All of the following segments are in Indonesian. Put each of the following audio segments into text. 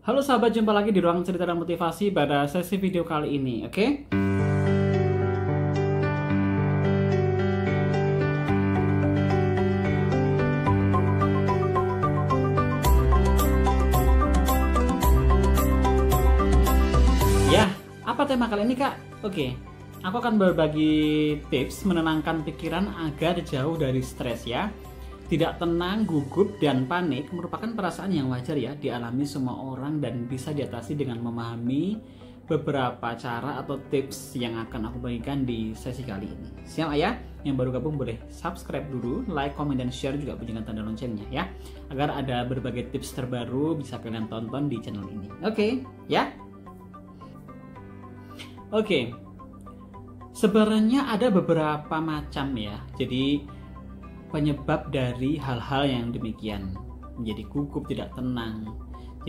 Halo sahabat, jumpa lagi di ruang cerita dan motivasi pada sesi video kali ini, oke? Ya, apa tema kali ini, Kak? Oke, aku akan berbagi tips menenangkan pikiran agar jauh dari stres ya. Tidak tenang, gugup, dan panik merupakan perasaan yang wajar ya dialami semua orang dan bisa diatasi dengan memahami beberapa cara atau tips yang akan aku bagikan di sesi kali ini. Siap ya? Yang baru gabung boleh subscribe dulu, like, comment, dan share juga bunyikan tanda loncengnya ya, agar ada berbagai tips terbaru bisa kalian tonton di channel ini. Oke, ya? Oke. Sebenarnya ada beberapa macam ya. Jadi penyebab dari hal-hal yang demikian, menjadi gugup, tidak tenang.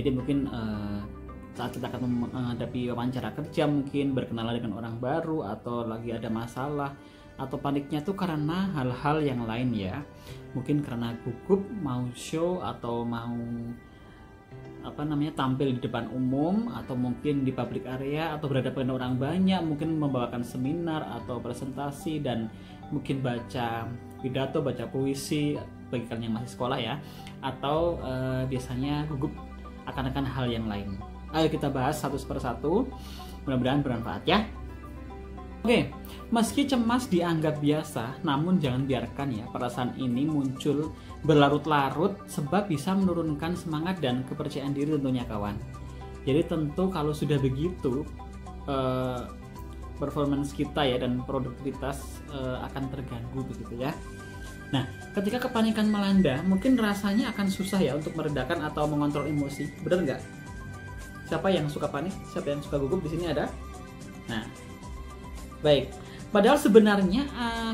Jadi mungkin saat kita akan menghadapi wawancara kerja, mungkin berkenalan dengan orang baru, atau lagi ada masalah, atau paniknya tuh karena hal-hal yang lain ya. Mungkin karena gugup mau show atau mau tampil di depan umum, atau mungkin di public area, atau berhadapan dengan orang banyak, mungkin membawakan seminar atau presentasi, dan mungkin baca pidato, baca puisi bagi kalian yang masih sekolah ya, atau biasanya gugup akan hal yang lain. Ayo kita bahas satu persatu, mudah-mudahan bermanfaat ya. Oke, meski cemas dianggap biasa, namun jangan biarkan ya perasaan ini muncul berlarut-larut, sebab bisa menurunkan semangat dan kepercayaan diri tentunya kawan. Jadi tentu kalau sudah begitu, performance kita ya dan produktivitas akan terganggu begitu ya. Nah, ketika kepanikan melanda, mungkin rasanya akan susah ya untuk meredakan atau mengontrol emosi, benar nggak? Siapa yang suka panik? Siapa yang suka gugup? Di sini ada. Nah, baik. Padahal sebenarnya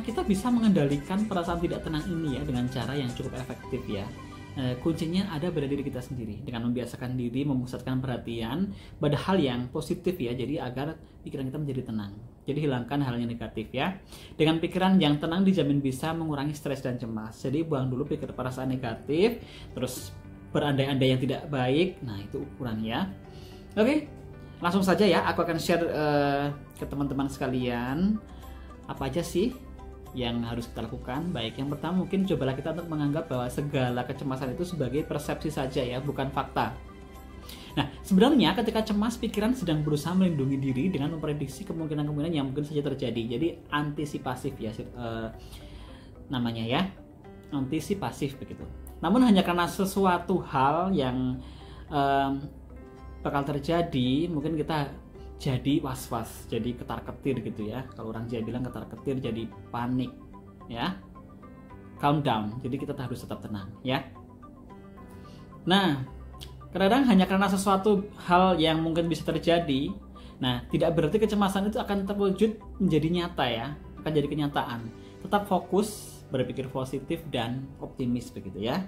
kita bisa mengendalikan perasaan tidak tenang ini ya dengan cara yang cukup efektif ya. Kuncinya ada pada diri kita sendiri, dengan membiasakan diri memusatkan perhatian pada hal yang positif ya, jadi agar pikiran kita menjadi tenang. Jadi hilangkan hal yang negatif ya. Dengan pikiran yang tenang dijamin bisa mengurangi stres dan cemas. Jadi buang dulu pikir perasaan negatif, terus berandai-andai yang tidak baik. Nah, itu ukuran ya. Oke, langsung saja ya, aku akan share ke teman-teman sekalian apa aja sih yang harus kita lakukan. Baik, yang pertama mungkin cobalah kita untuk menganggap bahwa segala kecemasan itu sebagai persepsi saja ya, bukan fakta. Nah, sebenarnya ketika cemas, pikiran sedang berusaha melindungi diri dengan memprediksi kemungkinan-kemungkinan yang mungkin saja terjadi. Jadi antisipasif ya namanya ya, antisipasif begitu. Namun hanya karena sesuatu hal yang bakal terjadi, mungkin kita jadi was-was, jadi ketar-ketir gitu ya. Kalau orang Jawa bilang ketar-ketir, jadi panik ya. Calm down. Jadi kita harus tetap tenang ya. Nah, kadang hanya karena sesuatu hal yang mungkin bisa terjadi, nah tidak berarti kecemasan itu akan terwujud menjadi nyata ya, akan jadi kenyataan. Tetap fokus, berpikir positif dan optimis begitu ya.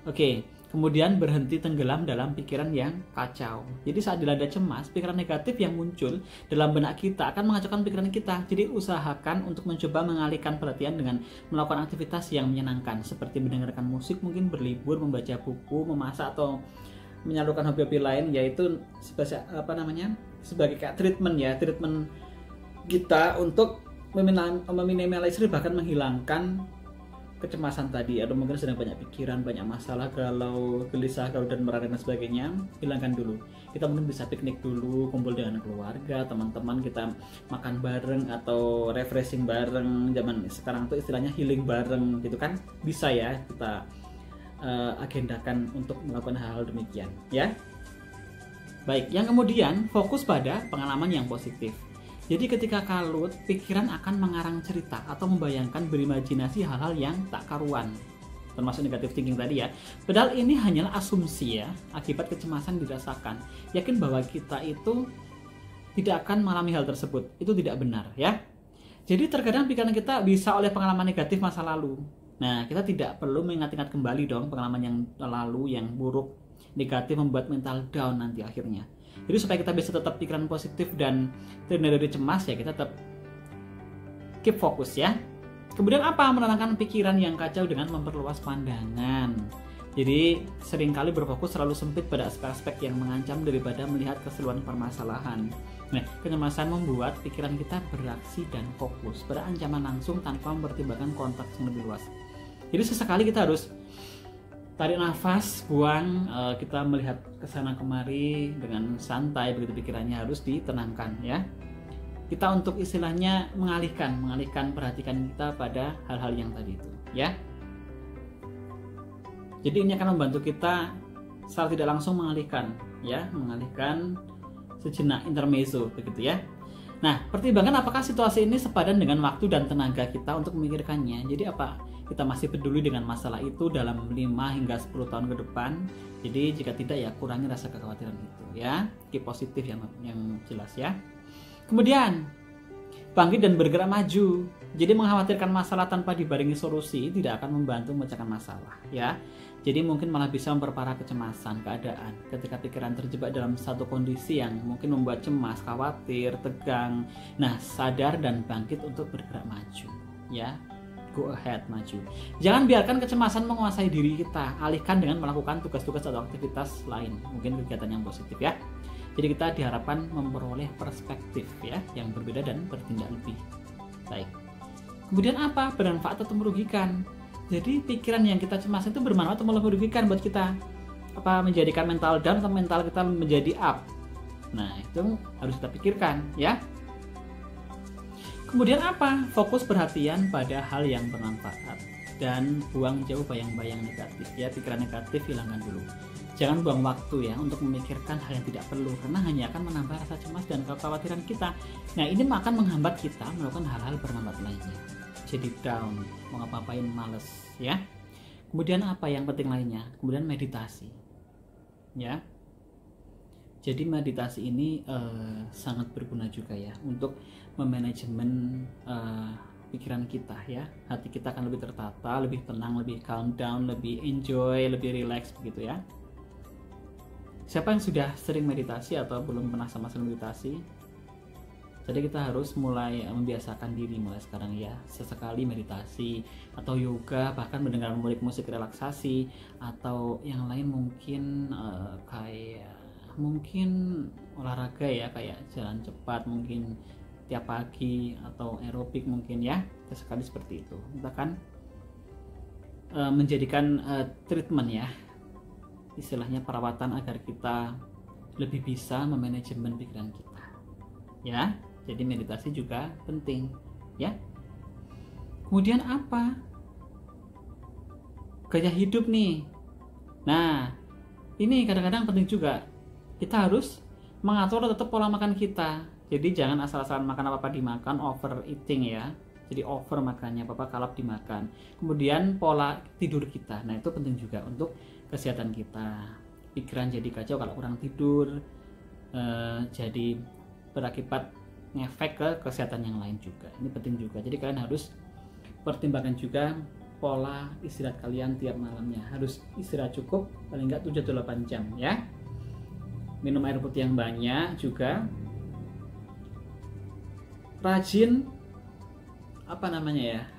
Oke, kemudian berhenti tenggelam dalam pikiran yang kacau. Jadi saat dilanda cemas, pikiran negatif yang muncul dalam benak kita akan mengacaukan pikiran kita. Jadi usahakan untuk mencoba mengalihkan perhatian dengan melakukan aktivitas yang menyenangkan, seperti mendengarkan musik, mungkin berlibur, membaca buku, memasak, atau menyalurkan hobi-hobi lain, yaitu sebagai kayak treatment ya, treatment kita untuk meminimalisir bahkan menghilangkan kecemasan tadi. Atau mungkin sedang banyak pikiran, banyak masalah, galau, gelisah, galau dan merana dan sebagainya, hilangkan dulu. Kita mungkin bisa piknik dulu, kumpul dengan keluarga, teman-teman, kita makan bareng atau refreshing bareng. Zaman sekarang tuh istilahnya healing bareng gitu kan, bisa ya kita agendakan untuk melakukan hal-hal demikian ya. Baik, yang kemudian fokus pada pengalaman yang positif. Jadi ketika kalut, pikiran akan mengarang cerita atau membayangkan, berimajinasi hal-hal yang tak karuan, termasuk negatif thinking tadi ya. Padahal ini hanyalah asumsi ya, akibat kecemasan dirasakan. Yakin bahwa kita itu tidak akan mengalami hal tersebut, itu tidak benar ya. Jadi terkadang pikiran kita bisa oleh pengalaman negatif masa lalu. Nah, kita tidak perlu mengingat-ingat kembali dong pengalaman yang lalu yang buruk, negatif, membuat mental down nanti akhirnya. Jadi supaya kita bisa tetap pikiran positif dan terhindar dari cemas ya, kita tetap keep fokus ya. Kemudian apa? Menenangkan pikiran yang kacau dengan memperluas pandangan. Jadi seringkali berfokus terlalu sempit pada aspek-aspek yang mengancam daripada melihat keseluruhan permasalahan. Nah, kecemasan membuat pikiran kita bereaksi dan fokus pada ancaman langsung tanpa mempertimbangkan konteks yang lebih luas. Jadi sesekali kita harus tarik nafas, buang, kita melihat ke sana kemari dengan santai, begitu pikirannya harus ditenangkan ya. Kita untuk istilahnya mengalihkan perhatian kita pada hal-hal yang tadi itu ya. Jadi ini akan membantu kita secara tidak langsung mengalihkan sejenak intermezzo begitu ya. Nah, pertimbangkan apakah situasi ini sepadan dengan waktu dan tenaga kita untuk memikirkannya. Jadi apa? Kita masih peduli dengan masalah itu dalam 5 hingga 10 tahun ke depan. Jadi jika tidak ya kurangi rasa kekhawatiran itu ya. Keep positif yang jelas ya. Kemudian bangkit dan bergerak maju. Jadi mengkhawatirkan masalah tanpa dibarengi solusi tidak akan membantu memecahkan masalah ya. Jadi mungkin malah bisa memperparah kecemasan keadaan ketika pikiran terjebak dalam satu kondisi yang mungkin membuat cemas, khawatir, tegang. Nah, sadar dan bangkit untuk bergerak maju ya. Go ahead, maju. Jangan biarkan kecemasan menguasai diri kita. Alihkan dengan melakukan tugas-tugas atau aktivitas lain, mungkin kegiatan yang positif ya. Jadi kita diharapkan memperoleh perspektif ya yang berbeda dan bertindak lebih baik. Kemudian apa? Bermanfaat atau merugikan? Jadi pikiran yang kita cemas itu bermanfaat atau merugikan buat kita? Apa menjadikan mental down atau mental kita menjadi up? Nah, itu harus kita pikirkan ya. Kemudian apa? Fokus perhatian pada hal yang bermanfaat dan buang jauh bayang-bayang negatif ya. Pikiran negatif hilangkan dulu. Jangan buang waktu ya untuk memikirkan hal yang tidak perlu, karena hanya akan menambah rasa cemas dan kekhawatiran kita. Nah, ini akan menghambat kita melakukan hal-hal bermanfaat lainnya. Jadi down, mau ngapa-ngapain males ya. Kemudian apa yang penting lainnya? Kemudian meditasi ya. Jadi meditasi ini sangat berguna juga ya untuk memanajemen pikiran kita ya. Hati kita akan lebih tertata, lebih tenang, lebih calm down, lebih enjoy, lebih relax begitu ya. Siapa yang sudah sering meditasi atau belum pernah sama sekali meditasi? Jadi kita harus mulai membiasakan diri mulai sekarang ya. Sesekali meditasi atau yoga, bahkan mendengar musik relaksasi, atau yang lain mungkin kayak olahraga ya, kayak jalan cepat mungkin tiap pagi, atau aerobik mungkin ya. Sesekali seperti itu. Kita kan menjadikan treatment ya, istilahnya perawatan agar kita lebih bisa memanajemen pikiran kita ya. Jadi meditasi juga penting ya. Kemudian apa? Gaya hidup nih. Nah, ini kadang-kadang penting juga. Kita harus mengatur tetap pola makan kita. Jadi jangan asal-asalan makan apa-apa dimakan, overeating ya. Jadi over makannya, apa-apa kalap dimakan. Kemudian pola tidur kita. Nah, itu penting juga untuk kesehatan kita. Pikiran jadi kacau kalau kurang tidur, jadi berakibat ngefek ke kesehatan yang lain juga. Ini penting juga. Jadi kalian harus pertimbangkan juga pola istirahat kalian tiap malamnya. Harus istirahat cukup paling enggak 7-8 jam ya. Minum air putih yang banyak juga. Rajin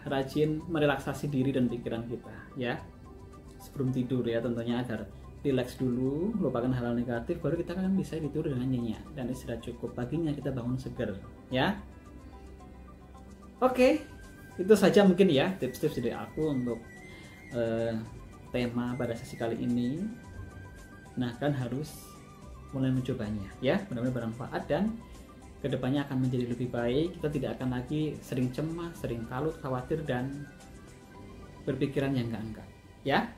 rajin merelaksasi diri dan pikiran kita ya. Sebelum tidur ya tentunya, agar relax dulu, lupakan hal-hal negatif, baru kita kan bisa tidur dengan nyenyak dan istirahat cukup. Paginya kita bangun segar ya. Oke, itu saja mungkin ya tips-tips dari aku untuk tema pada sesi kali ini. Nah, kan harus mulai mencobanya ya, benar-benar bermanfaat dan kedepannya akan menjadi lebih baik. Kita tidak akan lagi sering cemas, sering kalut, khawatir, dan berpikiran yang enggak-enggak ya.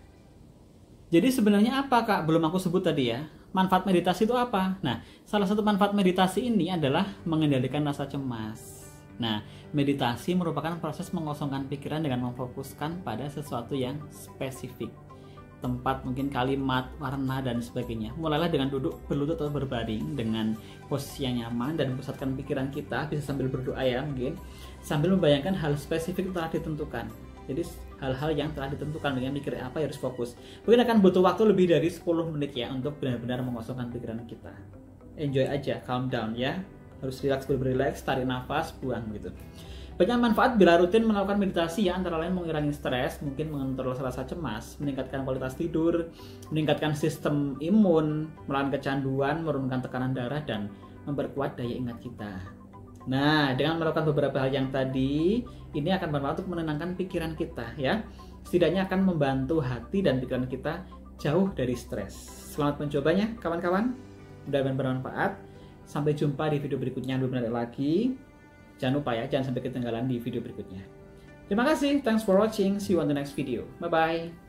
Jadi sebenarnya apa Kak? Belum aku sebut tadi ya. Manfaat meditasi itu apa? Nah, salah satu manfaat meditasi ini adalah mengendalikan rasa cemas. Nah, meditasi merupakan proses mengosongkan pikiran dengan memfokuskan pada sesuatu yang spesifik. Tempat, mungkin kalimat, warna, dan sebagainya. Mulailah dengan duduk berlutut atau berbaring dengan posisi yang nyaman dan pusatkan pikiran kita, bisa sambil berdoa ya mungkin, sambil membayangkan hal spesifik telah ditentukan. Jadi hal-hal yang telah ditentukan dengan mikir apa harus fokus. Mungkin akan butuh waktu lebih dari 10 menit ya untuk benar-benar mengosongkan pikiran kita. Enjoy aja, calm down ya. Harus relax, tarik nafas, buang gitu. Banyak manfaat bila rutin melakukan meditasi ya, antara lain mengurangi stres, mungkin mengontrol rasa cemas, meningkatkan kualitas tidur, meningkatkan sistem imun, melawan kecanduan, menurunkan tekanan darah, dan memperkuat daya ingat kita. Nah, dengan melakukan beberapa hal yang tadi, ini akan bermanfaat untuk menenangkan pikiran kita ya. Setidaknya akan membantu hati dan pikiran kita jauh dari stres. Selamat mencobanya kawan-kawan. Mudah-mudahan bermanfaat. Sampai jumpa di video berikutnya lebih menarik lagi. Jangan lupa ya, jangan sampai ketinggalan di video berikutnya. Terima kasih, thanks for watching. See you on the next video. Bye-bye.